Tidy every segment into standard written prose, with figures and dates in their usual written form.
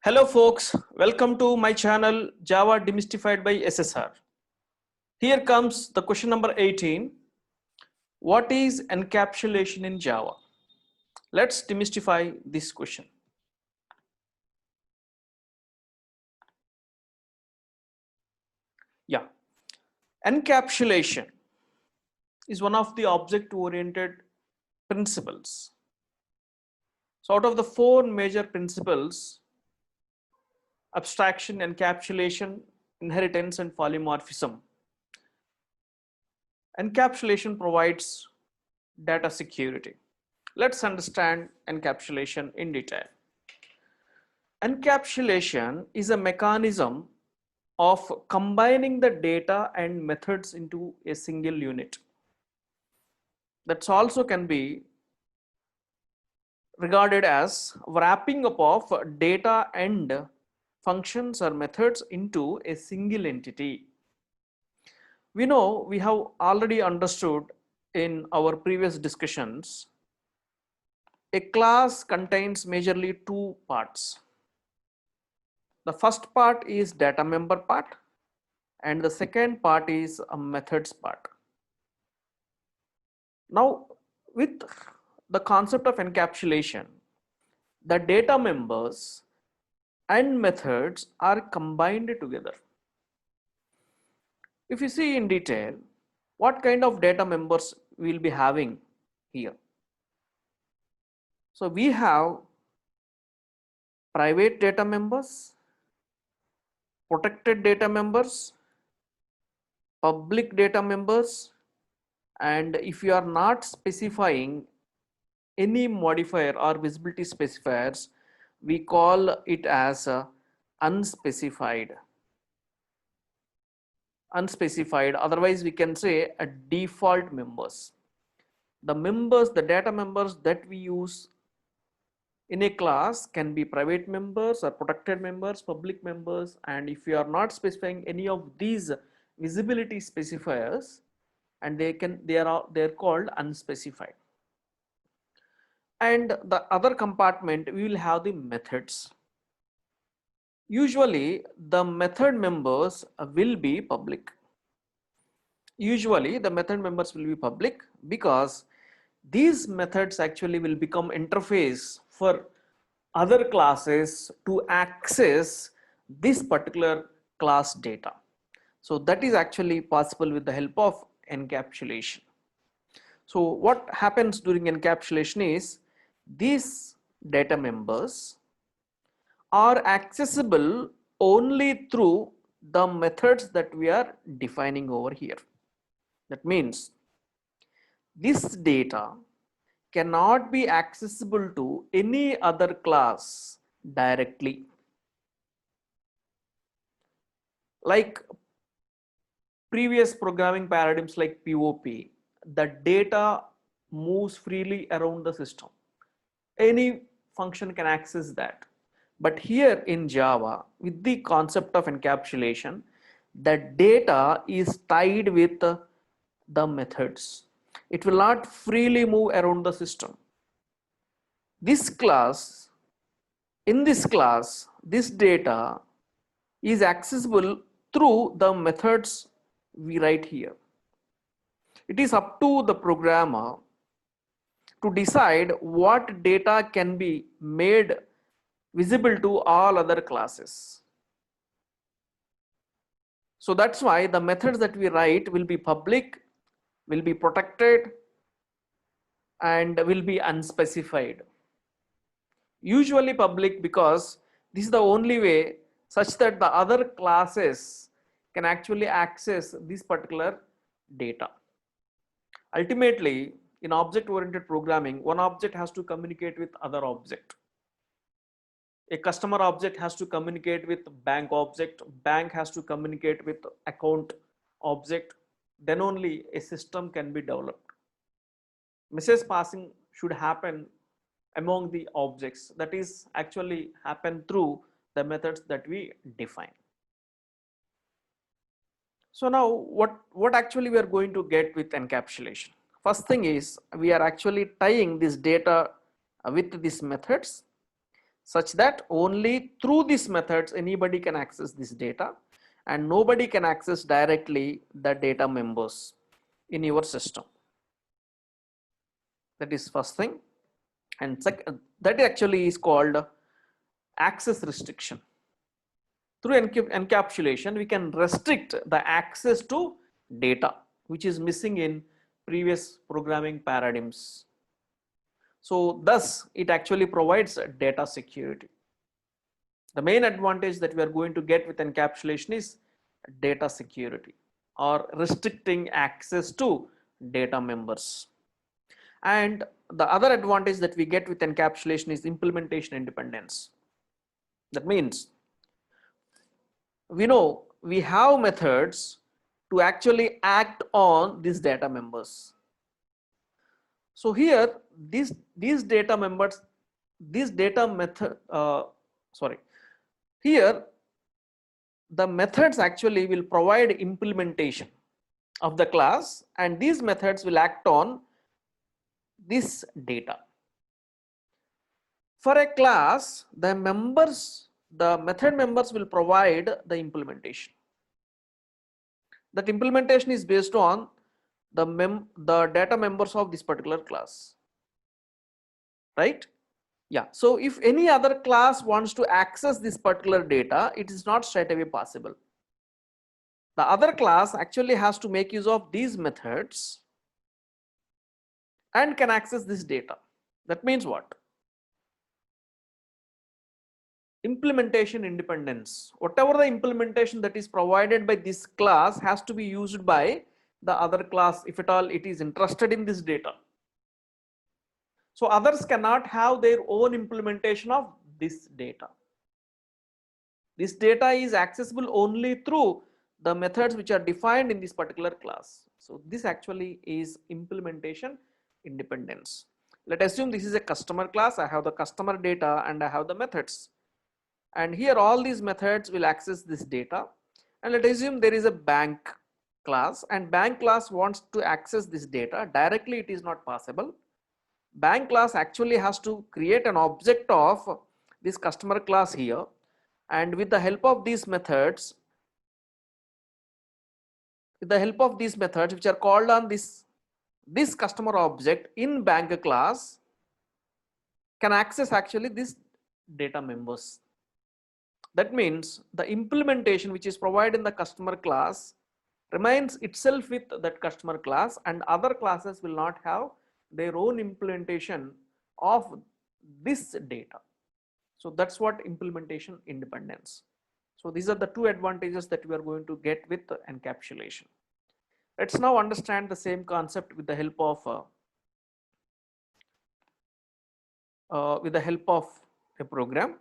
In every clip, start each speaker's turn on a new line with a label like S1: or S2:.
S1: Hello folks, welcome to my channel Java Demystified by SSR. Here comes the question number 18. What is encapsulation in Java? Let's demystify this question. Yeah, encapsulation is one of the object-oriented principles. So out of the four major principles, abstraction, encapsulation, inheritance, and polymorphism, encapsulation provides data security. Let's understand encapsulation in detail. Encapsulation is a mechanism of combining the data and methods into a single unit. That also can be regarded as wrapping up of data and functions or methods into a single entity. We know we have already understood in our previous discussions, a class contains majorly two parts. The first part is data member part and the second part is a methods part. Now with the concept of encapsulation, the data members and methods are combined together. If you see in detail, what kind of data members we will be having here. So we have private data members, protected data members, public data members, and if you are not specifying any modifier or visibility specifiers, we call it as unspecified. Otherwise we can say a default members. The data members that we use in a class can be private members or protected members, public members, and if you are not specifying any of these visibility specifiers, and they're called unspecified. And the other compartment, we will have the methods. Usually the method members will be public. Usually the method members will be public because these methods actually will become interface for other classes to access this particular class data. So that is actually possible with the help of encapsulation. So what happens during encapsulation is these data members are accessible only through the methods that we are defining over here. That means this data cannot be accessible to any other class directly. Like previous programming paradigms like POP, the data moves freely around the system. Any function can access that. But here in Java, with the concept of encapsulation, the data is tied with the methods. It will not freely move around the system. In this class, this data is accessible through the methods we write here. It is up to the programmer to decide what data can be made visible to all other classes. So that's why the methods that we write will be public, will be protected, and will be unspecified. Usually public because this is the only way such that the other classes can actually access this particular data. Ultimately, in object-oriented programming, one object has to communicate with other object. A customer object has to communicate with bank object, bank has to communicate with account object, then only a system can be developed. Message passing should happen among the objects, that is actually happen through the methods that we define. So now what actually we are going to get with encapsulation? First thing is we are actually tying this data with these methods. such that only through these methods anybody can access this data and nobody can access directly the data members in your system. That is first thing. And second, that actually is called access restriction. Through encapsulation, we can restrict the access to data, which is missing in previous programming paradigms. So thus, it actually provides data security. The main advantage that we are going to get with encapsulation is data security or restricting access to data members. And the other advantage that we get with encapsulation is implementation independence. That means we know we have methods to actually act on these data members. So here these data members, this data method, here the methods actually will provide implementation of the class, and these methods will act on this data. For a class, the method members will provide the implementation. That implementation is based on the data members of this particular class, right? Yeah. So if any other class wants to access this particular data, it is not straight away possible. The other class actually has to make use of these methods and can access this data. That means what? Implementation independence. Whatever the implementation that is provided by this class has to be used by the other class if at all it is interested in this data. So others cannot have their own implementation of this data. This data is accessible only through the methods which are defined in this particular class. So this actually is implementation independence. Let us assume this is a customer class. I have the customer data and I have the methods. And here all these methods will access this data. And let us assume there is a bank class, and bank class wants to access this data. Directly it is not possible. Bank class actually has to create an object of this customer class here, and with the help of these methods, which are called on this customer object in bank class, can access actually this data members. That means the implementation which is provided in the customer class remains itself with that customer class, and other classes will not have their own implementation of this data. So that's what implementation independence. So these are the two advantages that we are going to get with encapsulation. Let's now understand the same concept with the help of a program.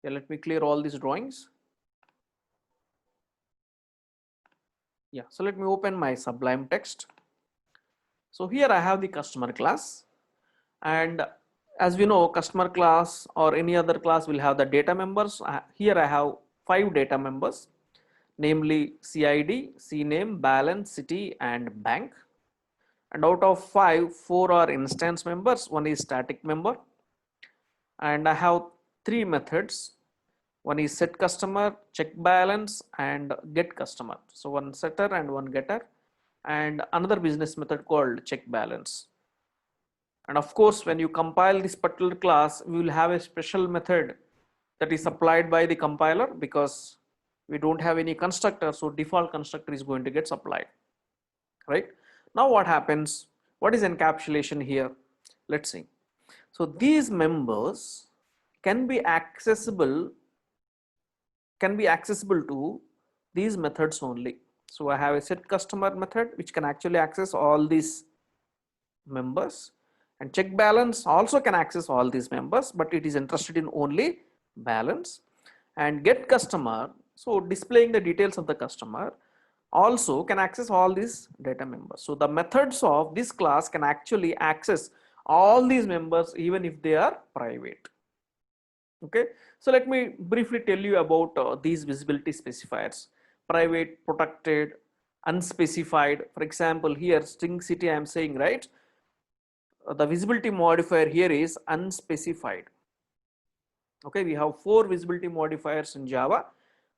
S1: Yeah, let me clear all these drawings. Yeah, so let me open my Sublime Text. So here I have the customer class, and as we know, customer class or any other class will have the data members. Here I have 5 data members, namely CID, CNAME, balance, city, and bank. And out of 5, 4 are instance members, 1 is static member. And I have 3 methods. One is set customer, check balance, and get customer. So one setter and one getter, and another business method called check balance. And of course, when you compile this particular class, we will have a special method that is supplied by the compiler because we don't have any constructor. So default constructor is going to get supplied, right? Now what happens? What is encapsulation here? Let's see. So these members can be accessible to these methods only. So I have a set customer method which can actually access all these members, and check balance also can access all these members, but it is interested in only balance. And get customer, so displaying the details of the customer, also can access all these data members. So the methods of this class can actually access all these members even if they are private. Okay, so let me briefly tell you about these visibility specifiers: private, protected, unspecified. For example, here string city I am saying, right? the visibility modifier here is unspecified. Okay, we have 4 visibility modifiers in Java: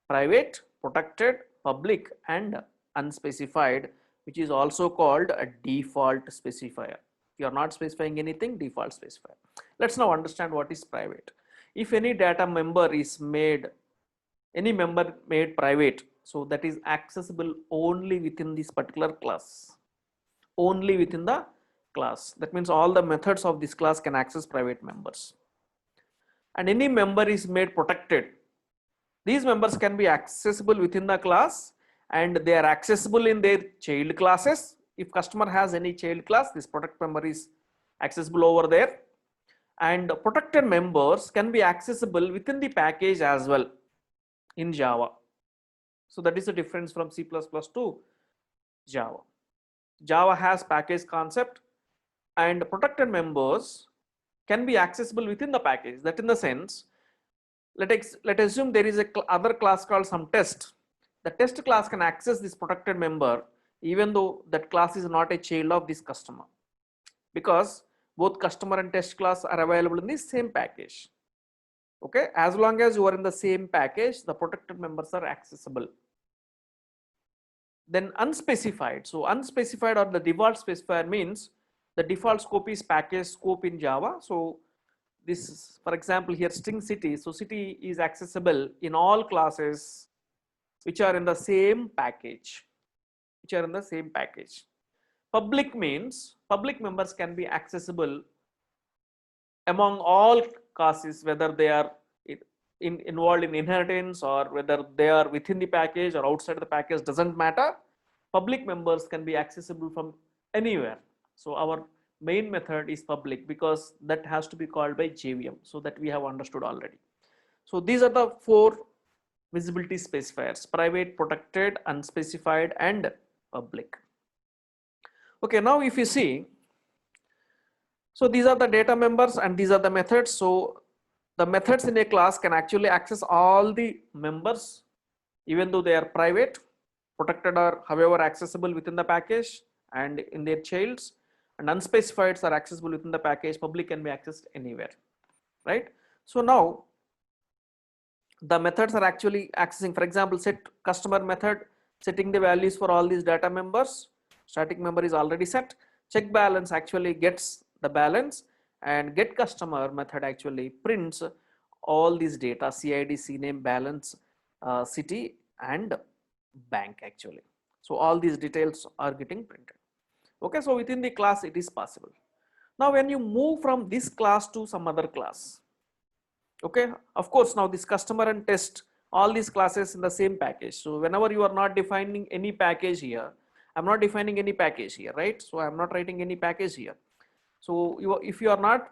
S1: private, protected, public, and unspecified, which is also called a default specifier. If you are not specifying anything, default specifier. Let's now understand what is private. If any data member is made, any member made private, so that is accessible only within this particular class, only within the class. That means all the methods of this class can access private members. And any member is made protected. These members can be accessible within the class, and they are accessible in their child classes. If customer has any child class, this protect member is accessible over there. And protected members can be accessible within the package as well in Java. So that is the difference from C++ to Java. Java has package concept, and protected members can be accessible within the package. That in the sense, let assume there is a other class called some test. The test class can access this protected member even though that class is not a child of this customer, because both customer and test class are available in the same package. Okay, as long as you are in the same package, the protected members are accessible. Then unspecified. So unspecified or the default specifier means the default scope is package scope in Java. So this is, for example, here string city. So city is accessible in all classes which are in the same package, Public means public members can be accessible among all classes, whether they are involved in inheritance or whether they are within the package or outside the package, doesn't matter. Public members can be accessible from anywhere. So our main method is public because that has to be called by JVM, so that we have understood already. So these are the 4 visibility specifiers: private, protected, unspecified, and public. Okay, now if you see, so these are the data members and these are the methods. So the methods in a class can actually access all the members even though they are private, protected or however accessible within the package and in their childs, and unspecified are accessible within the package. Public can be accessed anywhere, right? So now the methods are actually accessing, for example, set customer method, setting the values for all these data members. Static member is already set. Check balance actually gets the balance, and get customer method actually prints all these data: CID, CNAME, balance, city, and bank actually. So all these details are getting printed. Okay, so within the class it is possible. Now when you move from this class to some other class, okay, of course now this customer and test, all these classes in the same package. So whenever you are not defining any package here, I'm not defining any package here, right? So I'm not writing any package here. So if you are not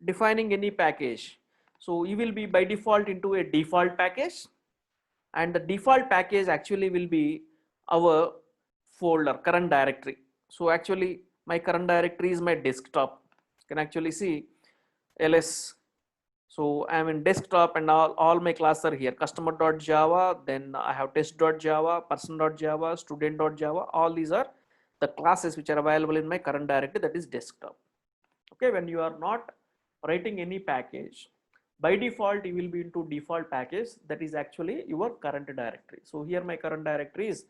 S1: defining any package, so you will be by default into a default package, and the default package actually will be our folder current directory. So actually my current directory is my desktop. You can actually see ls. So I'm in desktop and all my classes are here: customer.java, then I have test.java, person.java, student.java. All these are the classes which are available in my current directory, that is desktop. Okay, when you are not writing any package, by default you will be into default package, that is actually your current directory. So here my current directory is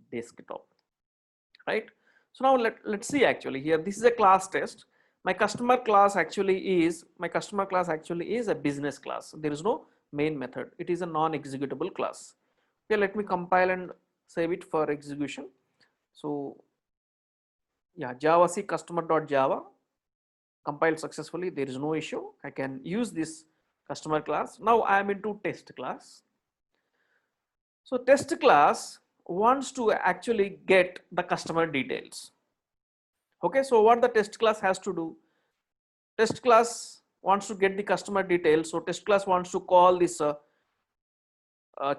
S1: desktop, right? So now let's see, actually here this is a class test. My customer class actually is a business class. There is no main method. It is a non-executable class. Okay, let me compile and save it for execution. So yeah, javac customer.java compiled successfully. There is no issue. I can use this customer class. Now I am into test class. So test class wants to actually get the customer details. Okay, so what the test class has to do? Test class wants to get the customer details. So test class wants to call this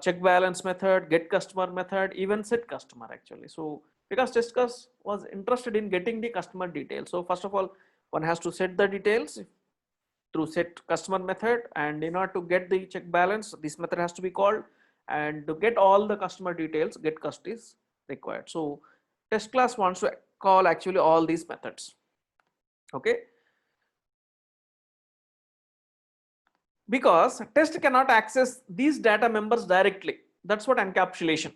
S1: check balance method, get customer method, even set customer actually. So because test class was interested in getting the customer details. So first of all, one has to set the details through set customer method, and in order to get the check balance, this method has to be called, and to get all the customer details, get cust is required. So test class wants to call actually all these methods. Okay, because test cannot access these data members directly. That's what encapsulation.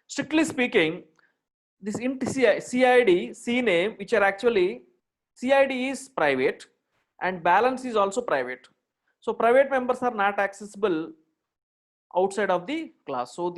S1: Strictly speaking, this int CID, CNAME, which are actually, CID is private and balance is also private. So private members are not accessible outside of the class. So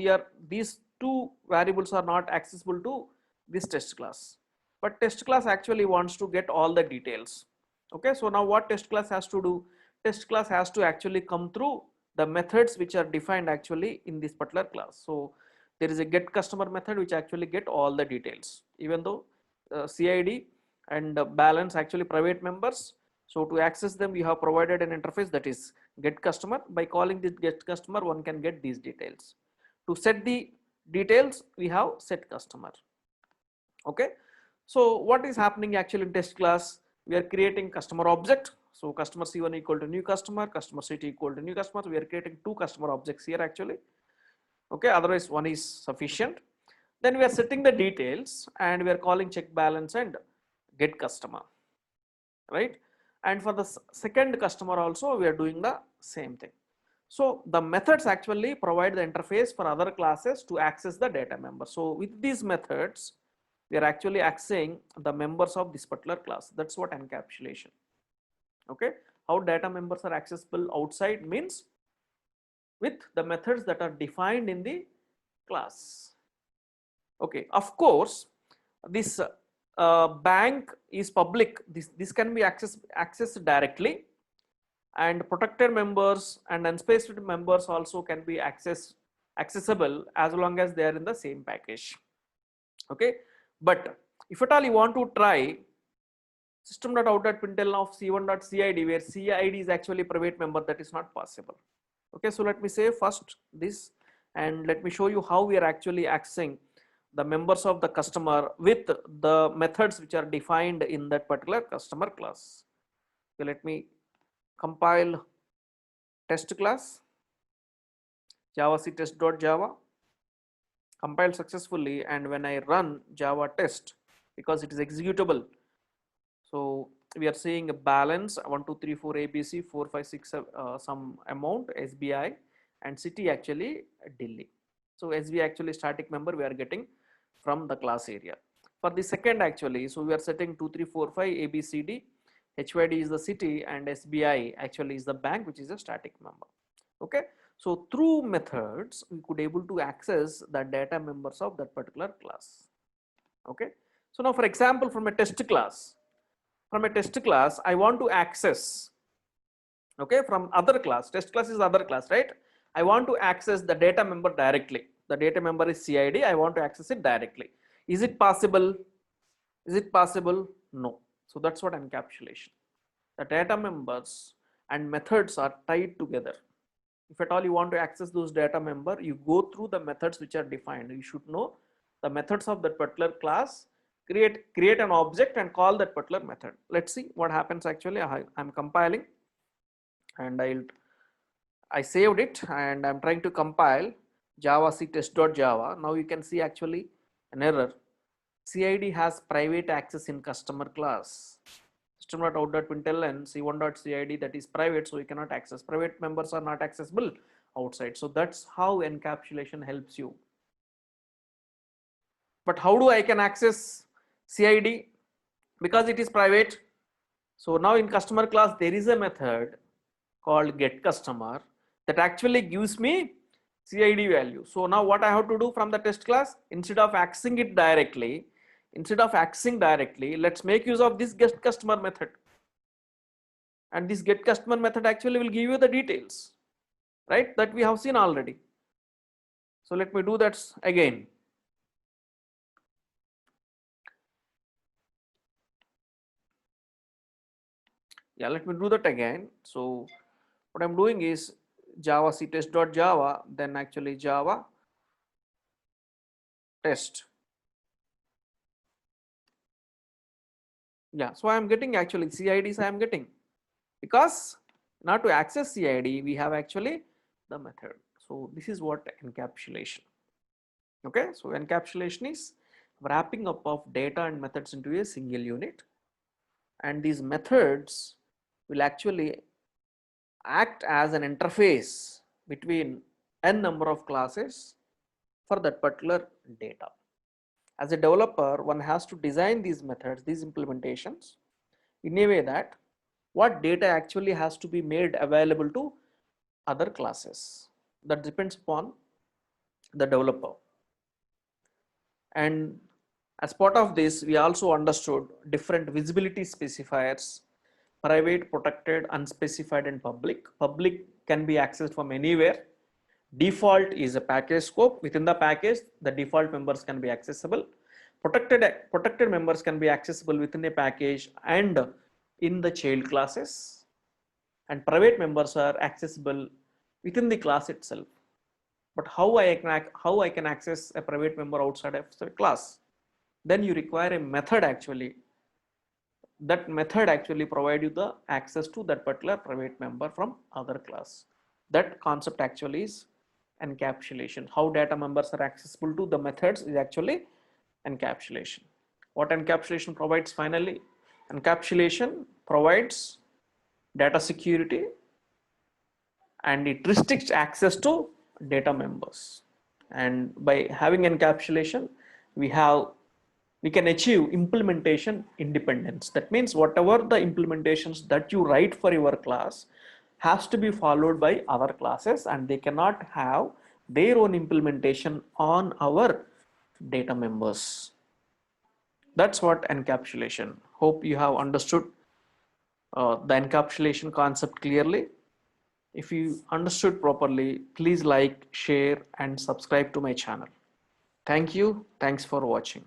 S1: these two variables are not accessible to this test class. But test class actually wants to get all the details. Okay, so now what test class has to do? Test class has to actually come through the methods which are defined actually in this particular class. So there is a get customer method which actually get all the details, even though CID and balance actually private members. So to access them, we have provided an interface that is get customer. By calling this get customer, one can get these details. To set the details, we have set customer. Okay, so what is happening actually in test class? We are creating customer object. So customer C1 equal to new customer, customer C2 equal to new customer. We are creating two customer objects here actually. Okay, otherwise one is sufficient. Then we are setting the details and we are calling check balance and get customer, right? And for the second customer also we are doing the same thing. So the methods actually provide the interface for other classes to access the data member. So with these methods, we are actually accessing the members of this particular class. That's what encapsulation. Okay, how data members are accessible outside means with the methods that are defined in the class. Okay, of course, this bank is public. This can be accessed directly, and protected members and unspecified members also can be accessible as long as they are in the same package. Okay, but if at all you want to try system.out.println of c1.cid where cid is actually private member, that is not possible. Okay, so let me say first this and let me show you how we are actually accessing the members of the customer with the methods which are defined in that particular customer class. Okay, let me compile test class javac test.java, compiled successfully, and when I run java test, because it is executable, so we are seeing a balance 1 2 3 4 abc 4 5 6 some amount SBI and city actually Delhi. So SBI actually static member we are getting from the class area. For the second actually, so we are setting 2 3 4 5 ABCD, HYD is the city and SBI actually is the bank which is a static member. Okay, so through methods we could able to access the data members of that particular class. Okay, so now for example from a test class, I want to access, okay, from other class, test class is other class, right? I want to access the data member directly. The data member is CID, I want to access it directly. Is it possible? Is it possible? No. So that's what encapsulation. The data members and methods are tied together. If at all you want to access those data member, you go through the methods which are defined. You should know the methods of that particular class, create an object and call that particular method. Let's see what happens actually. I'm compiling and I saved it and I'm trying to compile javac test.java. Now you can see actually an error. CID has private access in customer class. System.out.println c1.cid, that is private, so you cannot access. Private members are not accessible outside. So that's how encapsulation helps you. But how do I can access CID? Because it is private. So now in customer class there is a method called get customer that actually gives me CID value. So now what I have to do from the test class, instead of accessing it directly, let's make use of this get customer method. And this get customer method actually will give you the details, right? That we have seen already. So let me do that again. Yeah, let me do that again. So what I'm doing is javac test.java, then actually java test. Yeah, so I am getting actually CIDs I am getting, because now to access CID we have actually the method. So this is what encapsulation. Okay, so encapsulation is wrapping up of data and methods into a single unit, and these methods will actually act as an interface between n number of classes for that particular data. As a developer, one has to design these methods, these implementations in a way that what data actually has to be made available to other classes. That depends upon the developer. And as part of this, we also understood different visibility specifiers: private, protected, unspecified, and public. Public can be accessed from anywhere. Default is a package scope. Within the package, the default members can be accessible. Protected members can be accessible within a package and in the child classes. And private members are accessible within the class itself. But how I can access a private member outside of the class? Then you require a method actually. That method actually provide you the access to that particular private member from other class. That concept actually is encapsulation. How data members are accessible to the methods is actually encapsulation. What encapsulation provides finally? Encapsulation provides data security and it restricts access to data members. And by having encapsulation, we can achieve implementation independence. That means whatever the implementations that you write for your class has to be followed by other classes, and they cannot have their own implementation on our data members. That's what encapsulation. Hope you have understood the encapsulation concept clearly. If you understood properly, please like, share, and subscribe to my channel. Thank you. Thanks for watching.